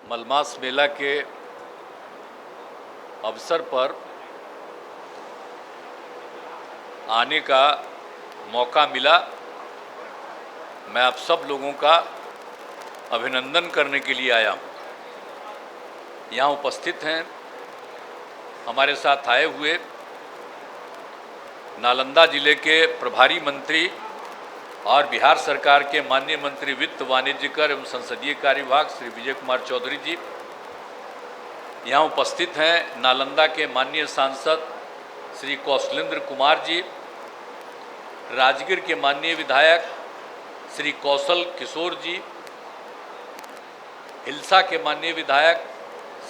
मलमास मेला के अवसर पर आने का मौका मिला। मैं आप सब लोगों का अभिनंदन करने के लिए आया हूँ। यहाँ उपस्थित हैं हमारे साथ आए हुए नालंदा जिले के प्रभारी मंत्री और बिहार सरकार के माननीय मंत्री वित्त वाणिज्य कर एवं संसदीय कार्य विभाग श्री विजय कुमार चौधरी जी। यहाँ उपस्थित हैं नालंदा के माननीय सांसद श्री कौशलेंद्र कुमार जी, राजगीर के माननीय विधायक श्री कौशल किशोर जी, हिलसा के माननीय विधायक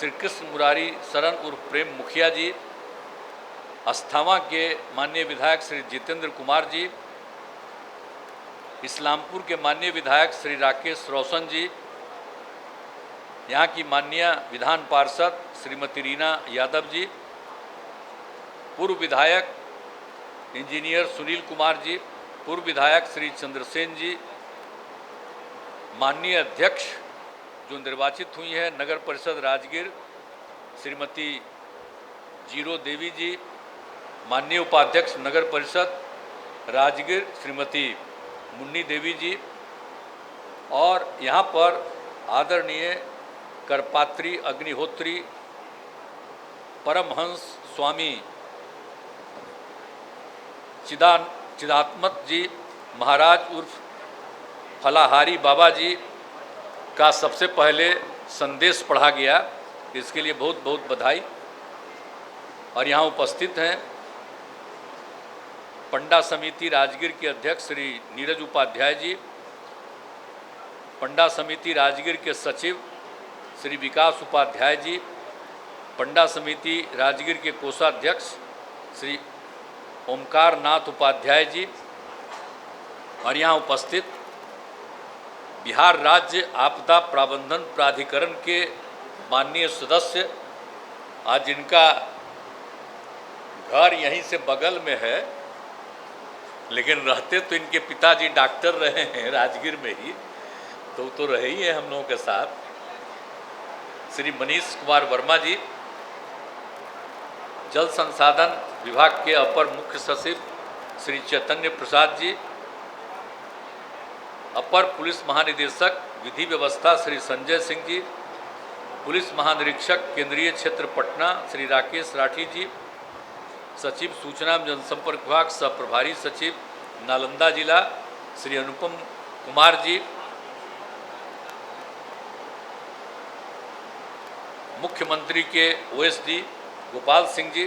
श्री कृष्ण मुरारी शरण उर्फ प्रेम मुखिया जी, अस्थावा के माननीय विधायक श्री जितेंद्र कुमार जी, इस्लामपुर के माननीय विधायक श्री राकेश रोशन जी, यहाँ की माननीय विधान पार्षद श्रीमती रीना यादव जी, पूर्व विधायक इंजीनियर सुनील कुमार जी, पूर्व विधायक श्री चंद्रसेन जी, माननीय अध्यक्ष जो निर्वाचित हुई है नगर परिषद राजगीर श्रीमती जीरो देवी जी, माननीय उपाध्यक्ष नगर परिषद राजगीर श्रीमती मुन्नी देवी जी, और यहाँ पर आदरणीय करपात्री अग्निहोत्री परमहंस स्वामी चिदात्मत जी महाराज उर्फ फलाहारी बाबा जी का सबसे पहले संदेश पढ़ा गया। इसके लिए बहुत बहुत बधाई। और यहाँ उपस्थित हैं पंडा समिति राजगीर के अध्यक्ष श्री नीरज उपाध्याय जी, पंडा समिति राजगीर के सचिव श्री विकास उपाध्याय जी, पंडा समिति राजगीर के कोषाध्यक्ष श्री ओमकार नाथ उपाध्याय जी, और यहाँ उपस्थित बिहार राज्य आपदा प्रबंधन प्राधिकरण के माननीय सदस्य, आज जिनका घर यहीं से बगल में है, लेकिन रहते तो इनके पिताजी डॉक्टर रहे हैं राजगीर में ही, तो रहे ही हैं हम लोगों के साथ, श्री मनीष कुमार वर्मा जी, जल संसाधन विभाग के अपर मुख्य सचिव श्री चैतन्य प्रसाद जी, अपर पुलिस महानिदेशक विधि व्यवस्था श्री संजय सिंह जी, पुलिस महानिरीक्षक केंद्रीय क्षेत्र पटना श्री राकेश राठी जी, सचिव सूचना एवं जनसंपर्क विभाग सह प्रभारी सचिव नालंदा जिला श्री अनुपम कुमार जी, मुख्यमंत्री के ओएसडी गोपाल सिंह जी,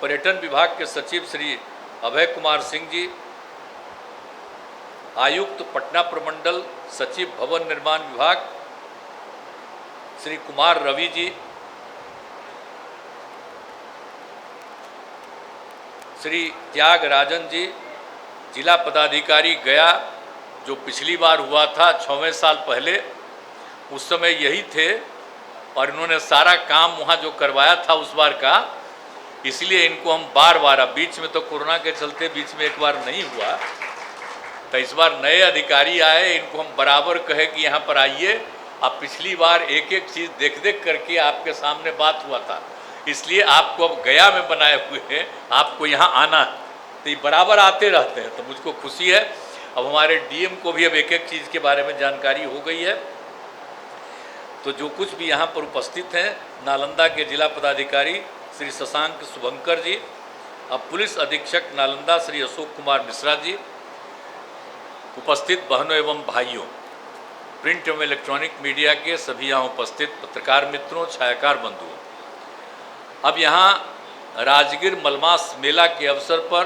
पर्यटन विभाग के सचिव श्री अभय कुमार सिंह जी, आयुक्त पटना प्रमंडल सचिव भवन निर्माण विभाग श्री कुमार रवि जी, श्री त्यागराजन जी, जिला पदाधिकारी गया जो पिछली बार हुआ था 6वें साल पहले, उस समय यही थे और इन्होंने सारा काम वहाँ जो करवाया था उस बार का, इसलिए इनको हम बार बार, अब बीच में तो कोरोना के चलते बीच में एक बार नहीं हुआ, तो इस बार नए अधिकारी आए, इनको हम बराबर कहे कि यहाँ पर आइए। अब पिछली बार एक एक चीज़ देख देख करके आपके सामने बात हुआ था, इसलिए आपको अब गया में बनाए हुए हैं, आपको यहाँ आना है, तो ये बराबर आते रहते हैं, तो मुझको खुशी है। अब हमारे डीएम को भी अब एक एक चीज़ के बारे में जानकारी हो गई है। तो जो कुछ भी यहाँ पर उपस्थित हैं, नालंदा के जिला पदाधिकारी श्री शशांक शुभंकर जी, अब पुलिस अधीक्षक नालंदा श्री अशोक कुमार मिश्रा जी, उपस्थित बहनों एवं भाइयों, प्रिंट एवं इलेक्ट्रॉनिक मीडिया के सभी यहाँ उपस्थित पत्रकार मित्रों, छायाकार बंधुओं, अब यहाँ राजगीर मलमास मेला के अवसर पर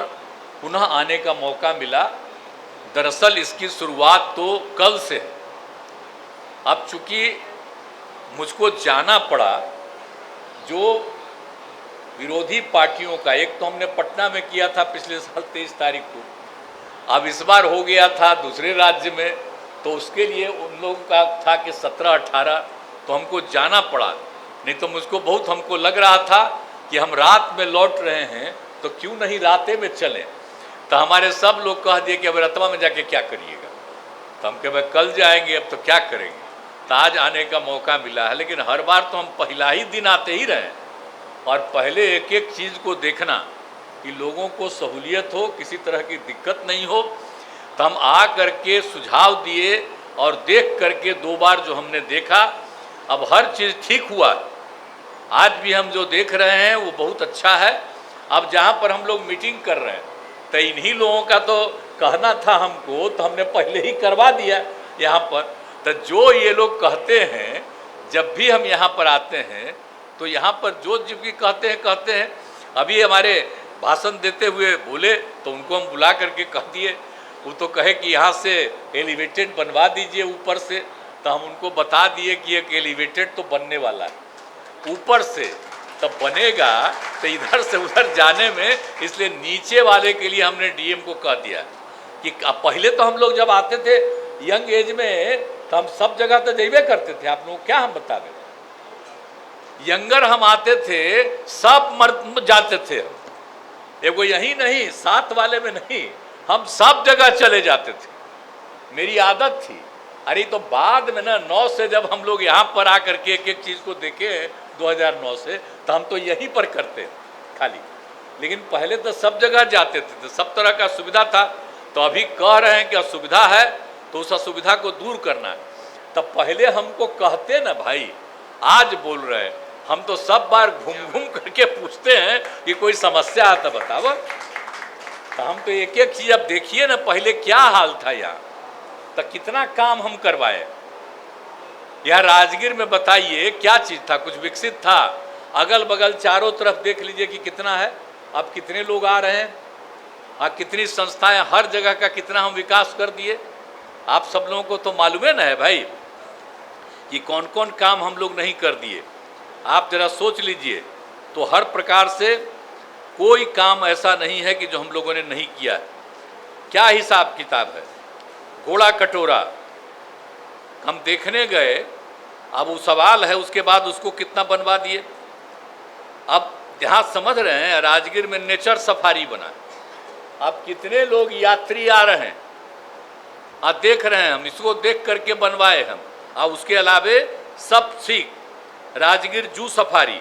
पुनः आने का मौका मिला। दरअसल इसकी शुरुआत तो कल से, अब चूँकि मुझको जाना पड़ा, जो विरोधी पार्टियों का, एक तो हमने पटना में किया था पिछले साल 23 तारीख को, अब इस बार हो गया था दूसरे राज्य में, तो उसके लिए उन लोगों का था कि 17-18, तो हमको जाना पड़ा। नहीं तो मुझको बहुत हमको लग रहा था कि हम रात में लौट रहे हैं तो क्यों नहीं रातें में चलें। तो हमारे सब लोग कह दिए कि अब रतवा में जाके क्या करिएगा, तो हम कहे भाई कल जाएंगे, अब तो क्या करेंगे। तो आज आने का मौका मिला है। लेकिन हर बार तो हम पहला ही दिन आते ही रहे और पहले एक एक चीज़ को देखना कि लोगों को सहूलियत हो, किसी तरह की दिक्कत नहीं हो। तो हम आ करके सुझाव दिए और देख करके 2 बार जो हमने देखा, अब हर चीज़ ठीक हुआ। आज भी हम जो देख रहे हैं वो बहुत अच्छा है। अब जहाँ पर हम लोग मीटिंग कर रहे हैं तो इन्हीं लोगों का तो कहना था हमको, तो हमने पहले ही करवा दिया यहाँ पर। तो जो ये लोग कहते हैं, जब भी हम यहाँ पर आते हैं तो यहाँ पर जो भी कहते हैं। अभी हमारे भाषण देते हुए बोले तो उनको हम बुला करके कह दिए, वो तो कहे कि यहाँ से एलिवेटेड बनवा दीजिए ऊपर से। तो हम उनको बता दिए कि एक एलिवेटेड तो बनने वाला है ऊपर से, तब बनेगा तो इधर से उधर जाने में, इसलिए नीचे वाले के लिए हमने डीएम को कह दिया कि पहले तो हम लोग जब आते थे यंग एज में तो हम सब जगह तो जाइए करते थे। आप लोग क्या हम बता दें, यंगर हम आते थे सब मर जाते थे। एगो यही नहीं, 7 वाले में नहीं, हम सब जगह चले जाते थे, मेरी आदत थी। अरे तो बाद में ना 9 से जब हम लोग यहाँ पर आकर के एक एक चीज़ को देखे 2009 से, तो हम तो यहीं पर करते खाली। लेकिन पहले तो सब जगह जाते थे, तो सब तरह का सुविधा था। तो अभी कह रहे हैं कि असुविधा है तो उस असुविधा को दूर करना है। तब पहले हमको कहते ना भाई, आज बोल रहे हैं, हम तो सब बार घूम घूम करके पूछते हैं कि कोई समस्या है तो बताओ। तो हम तो एक एक चीज़ अब देखिए ना, पहले क्या हाल था यहाँ, तो कितना काम हम करवाए। यह राजगीर में बताइए क्या चीज़ था, कुछ विकसित था? अगल बगल चारों तरफ देख लीजिए कि कितना है, अब कितने लोग आ रहे हैं, कितनी संस्थाएं, हर जगह का कितना हम विकास कर दिए। आप सब लोगों को तो मालूम है ना है भाई कि कौन कौन काम हम लोग नहीं कर दिए। आप जरा सोच लीजिए, तो हर प्रकार से कोई काम ऐसा नहीं है कि जो हम लोगों ने नहीं किया। क्या हिसाब किताब है? घोड़ा कटोरा हम देखने गए, अब वो सवाल है उसके बाद उसको कितना बनवा दिए। अब यहाँ समझ रहे हैं राजगीर में नेचर सफारी बना, अब कितने लोग यात्री आ रहे हैं, देख रहे हैं हम, इसको देख करके बनवाए हम। अब उसके अलावे सब सीख राजगीर जू सफारी,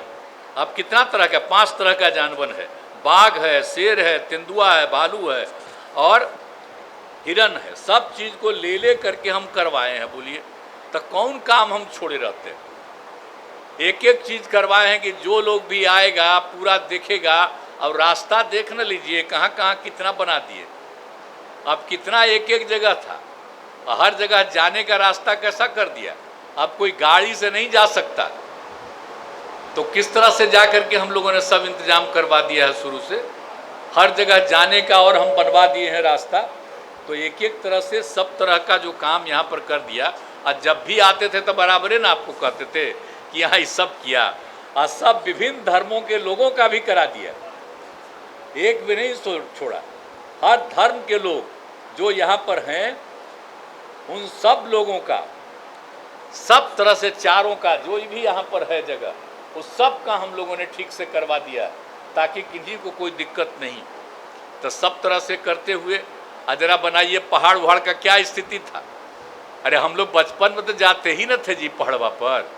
अब कितना तरह का, 5 तरह का जानवर है, बाघ है, शेर है, तेंदुआ है, भालू है और हिरन है। सब चीज़ को ले करके हम करवाए हैं। बोलिए तो कौन काम हम छोड़े रहते हैं? एक एक चीज़ करवाए हैं कि जो लोग भी आएगा पूरा देखेगा। और रास्ता देख न लीजिए कहाँ कहाँ कितना बना दिए। अब कितना एक एक जगह था, हर जगह जाने का रास्ता कैसा कर दिया। अब कोई गाड़ी से नहीं जा सकता, तो किस तरह से जा करके हम लोगों ने सब इंतजाम करवा दिया है शुरू से, हर जगह जाने का, और हम बनवा दिए हैं रास्ता। तो एक एक तरह से सब तरह का जो काम यहाँ पर कर दिया। और जब भी आते थे तो बराबर ना आपको कहते थे कि यहाँ ये सब किया, और सब विभिन्न धर्मों के लोगों का भी करा दिया, एक भी नहीं छोड़ा। हर धर्म के लोग जो यहाँ पर हैं उन सब लोगों का, सब तरह से चारों का जो भी यहाँ पर है जगह, उस सब का हम लोगों ने ठीक से करवा दिया ताकि किसी को कोई दिक्कत नहीं। तो सब तरह से करते हुए जरा बनाइए पहाड़ वहाड़ का क्या स्थिति था। अरे हम लोग बचपन में तो जाते ही न थे जी पहाड़वा पर।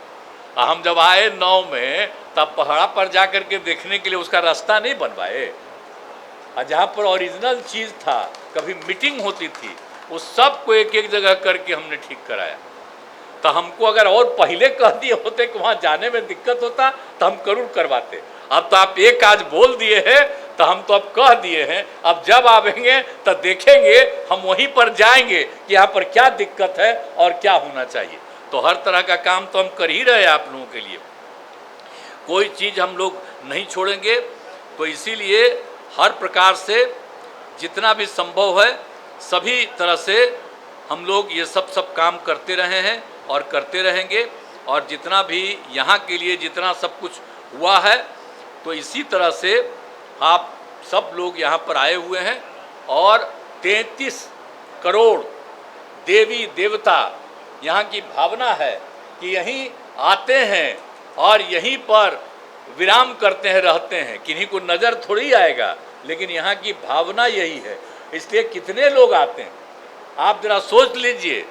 हम जब आए 9 में तब पहाड़ा पर जा कर के देखने के लिए उसका रास्ता नहीं बनवाए, और जहाँ पर ओरिजिनल चीज़ था, कभी मीटिंग होती थी, उस सब को एक एक जगह करके हमने ठीक कराया। तो हमको अगर और पहले कह दिए होते कि वहाँ जाने में दिक्कत होता तो हम जरूर करवाते। अब तो आप एक आज बोल दिए हैं तो हम तो अब कह दिए हैं, अब जब आवेंगे तो देखेंगे, हम वहीं पर जाएंगे कि यहाँ पर क्या दिक्कत है और क्या होना चाहिए। तो हर तरह का काम तो हम कर ही रहे हैं आप लोगों के लिए, कोई चीज़ हम लोग नहीं छोड़ेंगे। तो इसीलिए हर प्रकार से जितना भी संभव है सभी तरह से हम लोग ये सब काम करते रहे हैं और करते रहेंगे। और जितना भी यहाँ के लिए जितना सब कुछ हुआ है, तो इसी तरह से आप सब लोग यहाँ पर आए हुए हैं। और 33 करोड़ देवी देवता यहाँ की भावना है कि यहीं आते हैं और यहीं पर विराम करते हैं, रहते हैं, किन्हीं को नज़र थोड़ी आएगा, लेकिन यहाँ की भावना यही है। इसलिए कितने लोग आते हैं, आप जरा सोच लीजिए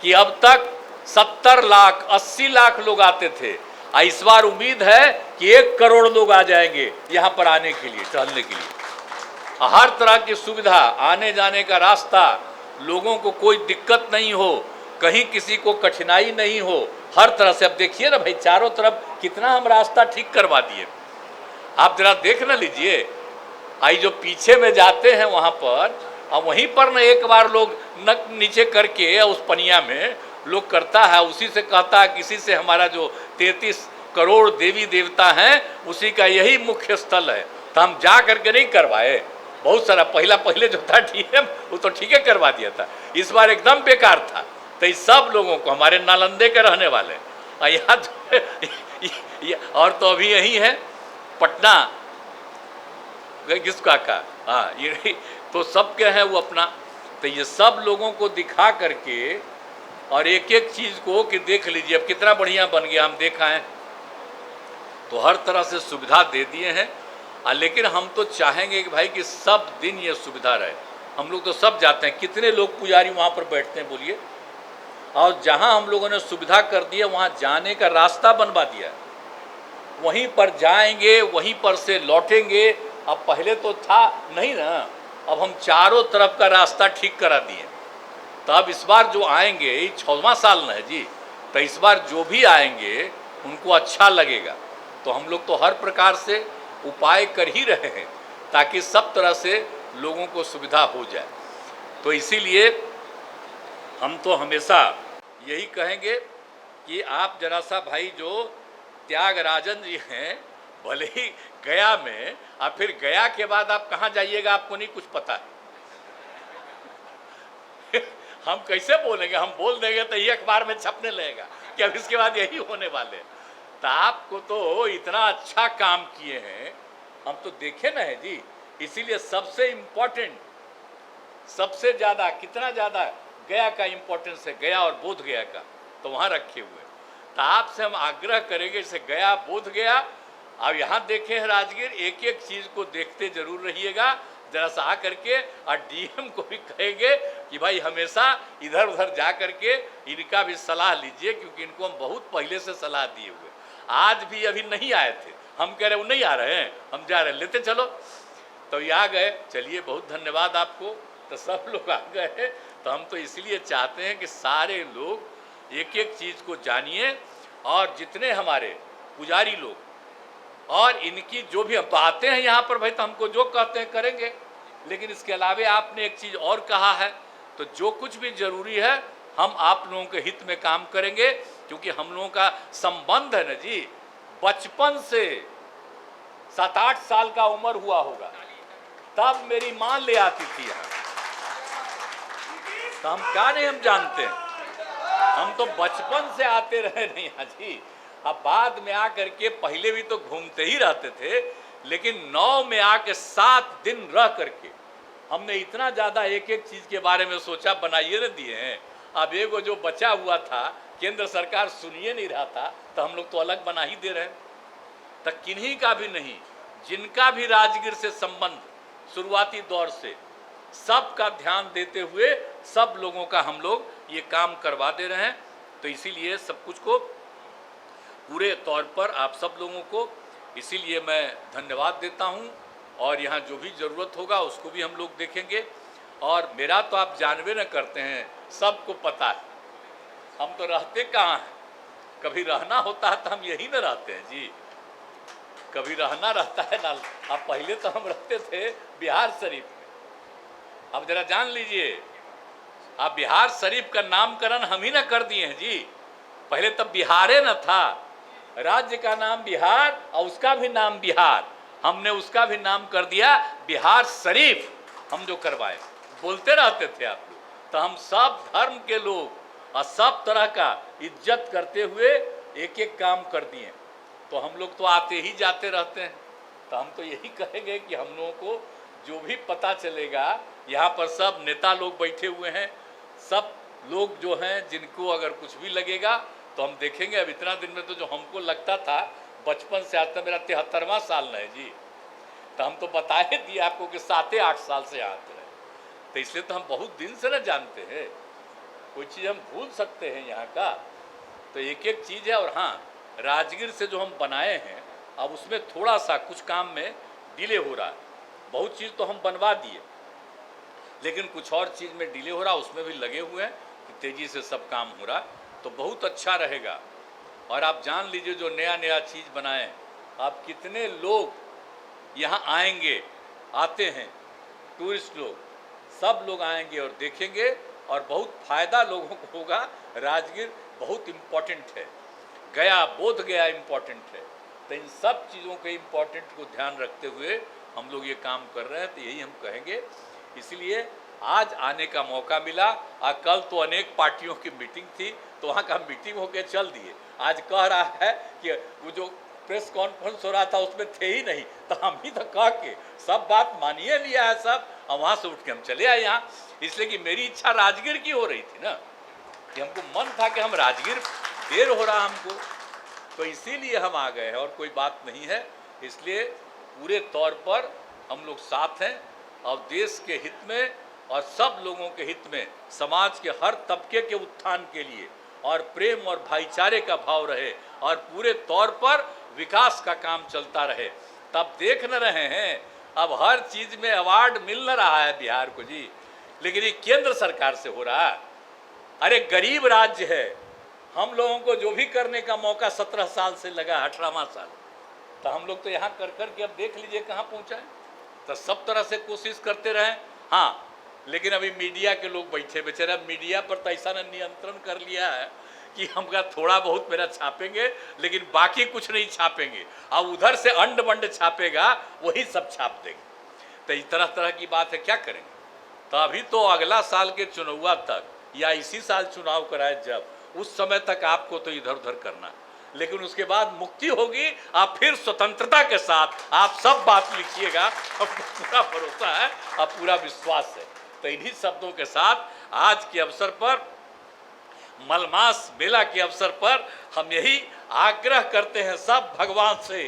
कि अब तक 70 लाख 80 लाख लोग आते थे। इस बार उम्मीद है कि 1 करोड़ लोग आ जाएंगे यहाँ पर आने के लिए, टहलने के लिए। हर तरह की सुविधा, आने जाने का रास्ता, लोगों को कोई दिक्कत नहीं हो, कहीं किसी को कठिनाई नहीं हो, हर तरह से। अब देखिए ना भाई, चारों तरफ कितना हम रास्ता ठीक करवा दिए। आप जरा देख ना लीजिए, आई जो पीछे में जाते हैं वहाँ पर, और वहीं पर ना एक बार लोग नक नीचे करके उस पनिया में लोग करता है, उसी से कहता है, किसी से हमारा जो 33 करोड़ देवी देवता हैं उसी का यही मुख्य स्थल है। तो हम जा करके नहीं करवाए, बहुत सारा पहले जो था डीएम वो तो ठीक है करवा दिया था, इस बार एकदम बेकार था। तो इस सब लोगों को, हमारे नालंदे के रहने वाले, यहाँ और तो अभी यही है पटना किसका का, हाँ ये तो सब के हैं वो अपना। तो ये सब लोगों को दिखा करके और एक एक चीज़ को कि देख लीजिए अब कितना बढ़िया बन गया, हम देखा है। तो हर तरह से सुविधा दे दिए हैं, लेकिन हम तो चाहेंगे कि भाई कि सब दिन ये सुविधा रहे। हम लोग तो सब जाते हैं, कितने लोग पुजारी वहाँ पर बैठते हैं बोलिए, और जहाँ हम लोगों ने सुविधा कर दी है वहाँ जाने का रास्ता बनवा दिया, वहीं पर जाएंगे, वहीं पर से लौटेंगे। अब पहले तो था नहीं ना, अब हम चारों तरफ का रास्ता ठीक करा दिए। तो अब इस बार जो आएंगे, ये 6वां साल न है जी, तो इस बार जो भी आएंगे उनको अच्छा लगेगा। तो हम लोग तो हर प्रकार से उपाय कर ही रहे हैं ताकि सब तरह से लोगों को सुविधा हो जाए। तो इसीलिए हम तो हमेशा यही कहेंगे कि आप जरा सा भाई जो त्यागराजन जी हैं, भले ही गया में, और फिर गया के बाद आप कहाँ जाइएगा आपको नहीं कुछ पता है। हम कैसे बोलेंगे, हम बोल देंगे तो ये अखबार में छपने लगेगा कि अब इसके बाद यही होने वाले। तो आपको तो इतना अच्छा काम किए हैं, हम तो देखे ना है जी। इसीलिए सबसे इम्पोर्टेंट, सबसे ज़्यादा, कितना ज़्यादा गया का इम्पोर्टेंस है, गया और बोध गया का, तो वहाँ रखे हुए। तो आपसे हम आग्रह करेंगे, जैसे गया बोध गया, अब यहाँ देखे हैं राजगीर, एक एक चीज़ को देखते जरूर रहिएगा जरा सा आ करके। और डीएम को भी कहेंगे कि भाई हमेशा इधर उधर जा करके इनका भी सलाह लीजिए, क्योंकि इनको हम बहुत पहले से सलाह दिए हुए। आज भी अभी नहीं आए थे, हम कह रहे वो नहीं आ रहे हैं, हम जा रहे हैं, लेते चलो। तो ये आ गए, चलिए बहुत धन्यवाद आपको। तो सब लोग आ गए। तो हम तो इसलिए चाहते हैं कि सारे लोग एक एक चीज़ को जानिए, और जितने हमारे पुजारी लोग और इनकी जो भी, हम तो आते हैं यहाँ पर भाई, तो हमको जो कहते हैं करेंगे। लेकिन इसके अलावा आपने एक चीज़ और कहा है, तो जो कुछ भी जरूरी है हम आप लोगों के हित में काम करेंगे, क्योंकि हम लोगों का संबंध है ना जी, बचपन से 7-8 साल का उम्र हुआ होगा तब मेरी माँ ले आती थी यहाँ। तो हम क्या नहीं हम जानते हैं, हम तो बचपन से आते रहे नहीं यहाँ जी। अब बाद में आकर के, पहले भी तो घूमते ही रहते थे, लेकिन 9 में आके 7 दिन रह करके हमने इतना ज़्यादा एक एक चीज़ के बारे में सोचा, बनाइए न दिए हैं। अब एगो जो बचा हुआ था, केंद्र सरकार सुनिए नहीं रहा था, तो हम लोग तो अलग बना ही दे रहे हैं। तो किन्हीं का भी नहीं, जिनका भी राजगीर से संबंध शुरुआती दौर से, सबका ध्यान देते हुए सब लोगों का हम लोग ये काम करवा दे रहे हैं। तो इसीलिए सब कुछ को पूरे तौर पर आप सब लोगों को इसीलिए मैं धन्यवाद देता हूं। और यहाँ जो भी ज़रूरत होगा उसको भी हम लोग देखेंगे। और मेरा तो आप जानवे न करते हैं, सबको पता है हम तो रहते कहाँ हैं। कभी रहना होता है तो हम यही न रहते हैं जी, कभी रहना रहता है ना। अब पहले तो हम रहते थे बिहार शरीफ में, अब जरा जान लीजिए, अब बिहार शरीफ का नामकरण हम ही ना कर दिए हैं जी। पहले तब बिहारे न था, राज्य का नाम बिहार और उसका भी नाम बिहार, हमने उसका भी नाम कर दिया बिहार शरीफ। हम जो करवाए बोलते रहते थे आप लोग। तो हम सब धर्म के लोग और सब तरह का इज्जत करते हुए एक एक काम कर दिए। तो हम लोग तो आते ही जाते रहते हैं। तो हम तो यही कहेंगे कि हम लोगों को जो भी पता चलेगा, यहाँ पर सब नेता लोग बैठे हुए हैं, सब लोग जो हैं जिनको अगर कुछ भी लगेगा तो हम देखेंगे। अब इतना दिन में तो जो हमको लगता था बचपन से आज तक, मेरा 73वां साल है जी, तो हम तो बता ही दिए आपको कि 7-8 साल से आते रहे। तो इसलिए तो हम बहुत दिन से न जानते हैं, कोई चीज़ हम भूल सकते हैं यहाँ का। तो एक एक चीज़ है। और हाँ, राजगीर से जो हम बनाए हैं अब उसमें थोड़ा सा कुछ काम में डिले हो रहा है। बहुत चीज़ तो हम बनवा दिए, लेकिन कुछ और चीज़ में डिले हो रहा, उसमें भी लगे हुए हैं कि तेज़ी से सब काम हो रहा, तो बहुत अच्छा रहेगा। और आप जान लीजिए जो नया नया चीज़ बनाए, आप कितने लोग यहाँ आएंगे, आते हैं टूरिस्ट लोग, सब लोग आएंगे और देखेंगे और बहुत फ़ायदा लोगों को होगा। राजगीर बहुत इम्पोर्टेंट है, गया, बोध गया इम्पोर्टेंट है। तो इन सब चीज़ों के इम्पोर्टेंट को ध्यान रखते हुए हम लोग ये काम कर रहे हैं, तो यही हम कहेंगे। इसलिए आज आने का मौका मिला। कल तो अनेक पार्टियों की मीटिंग थी, तो वहाँ का मीटिंग होके चल दिए। आज कह रहा है कि वो जो प्रेस कॉन्फ्रेंस हो रहा था उसमें थे ही नहीं, तो हम ही तो कह के सब बात मानिए लिया है सब, और वहाँ से उठ के हम चले आए यहाँ। इसलिए कि मेरी इच्छा राजगीर की हो रही थी ना, कि हमको मन था कि हम राजगीर, देर हो रहा हमको, तो इसीलिए हम आ गए हैं और कोई बात नहीं है। इसलिए पूरे तौर पर हम लोग साथ हैं और देश के हित में और सब लोगों के हित में, समाज के हर तबके के उत्थान के लिए और प्रेम और भाईचारे का भाव रहे और पूरे तौर पर विकास का काम चलता रहे। तब देख न रहे हैं अब हर चीज़ में अवार्ड मिल न रहा है बिहार को जी, लेकिन ये केंद्र सरकार से हो रहा है। अरे गरीब राज्य है, हम लोगों को जो भी करने का मौका 17 साल से लगा, 18वां साल, तो हम लोग तो यहाँ कर कर के अब देख लीजिए कहाँ पहुँचा है। तो सब तरह से कोशिश करते रहें। हाँ, लेकिन अभी मीडिया के लोग बैठे बेचारे, मीडिया पर तो ऐसा ने नियंत्रण कर लिया है कि हमका थोड़ा बहुत मेरा छापेंगे, लेकिन बाकी कुछ नहीं छापेंगे। अब उधर से अंड बंड छापेगा, वही सब छाप देंगे। तो इस तरह तरह की बात है, क्या करेंगे। तो अभी तो अगला साल के चुनाव तक या इसी साल चुनाव कराए जब, उस समय तक आपको तो इधर उधर करना है, लेकिन उसके बाद मुक्ति होगी। आप फिर स्वतंत्रता के साथ आप सब बात लिखिएगा, हमको पूरा भरोसा है और पूरा विश्वास है। तो इन्हीं शब्दों के साथ आज के अवसर पर, मलमास मेला के अवसर पर, हम यही आग्रह करते हैं सब भगवान से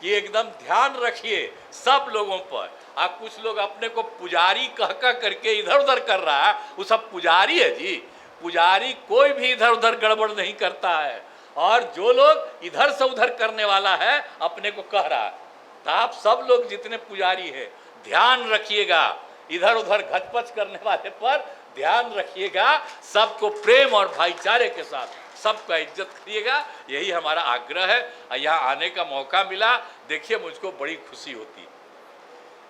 कि एकदम ध्यान रखिए सब लोगों पर। आप कुछ लोग अपने को पुजारी कह करके इधर उधर कर रहा है, वो सब पुजारी है जी। पुजारी कोई भी इधर उधर गड़बड़ नहीं करता है, और जो लोग इधर से उधर करने वाला है अपने को कह रहा है। तो आप सब लोग जितने पुजारी हैं ध्यान रखिएगा, इधर उधर घचपच करने वाले पर ध्यान रखिएगा। सबको प्रेम और भाईचारे के साथ सबका इज्जत करिएगा, यही हमारा आग्रह है। यहाँ आने का मौका मिला, देखिए मुझको बड़ी खुशी होती है।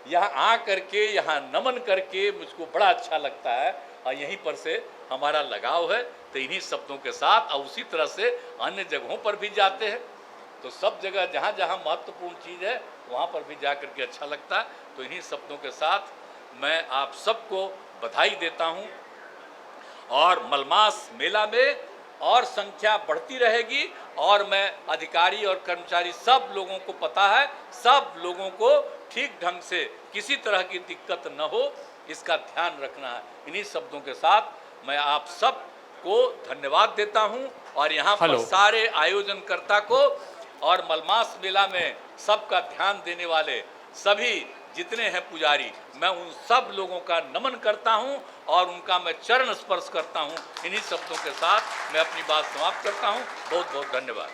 यहाँ आ करके, यहाँ नमन करके मुझको बड़ा अच्छा लगता है, और यहीं पर से हमारा लगाव है। तो इन्हीं शब्दों के साथ, और उसी तरह से अन्य जगहों पर भी जाते हैं, तो सब जगह जहाँ जहाँ महत्वपूर्ण चीज़ है वहाँ पर भी जा करके अच्छा लगता है। तो इन्हीं शब्दों के साथ मैं आप सबको बधाई देता हूँ, और मलमास मेला में और संख्या बढ़ती रहेगी, और मैं अधिकारी और कर्मचारी सब लोगों को पता है, सब लोगों को ठीक ढंग से किसी तरह की दिक्कत न हो, इसका ध्यान रखना है। इन्हीं शब्दों के साथ मैं आप सब को धन्यवाद देता हूं, और यहाँ पर सारे आयोजनकर्ता को और मलमास मेला में सबका ध्यान देने वाले सभी जितने हैं पुजारी, मैं उन सब लोगों का नमन करता हूं और उनका मैं चरण स्पर्श करता हूं। इन्हीं शब्दों के साथ मैं अपनी बात समाप्त करता हूं। बहुत बहुत धन्यवाद।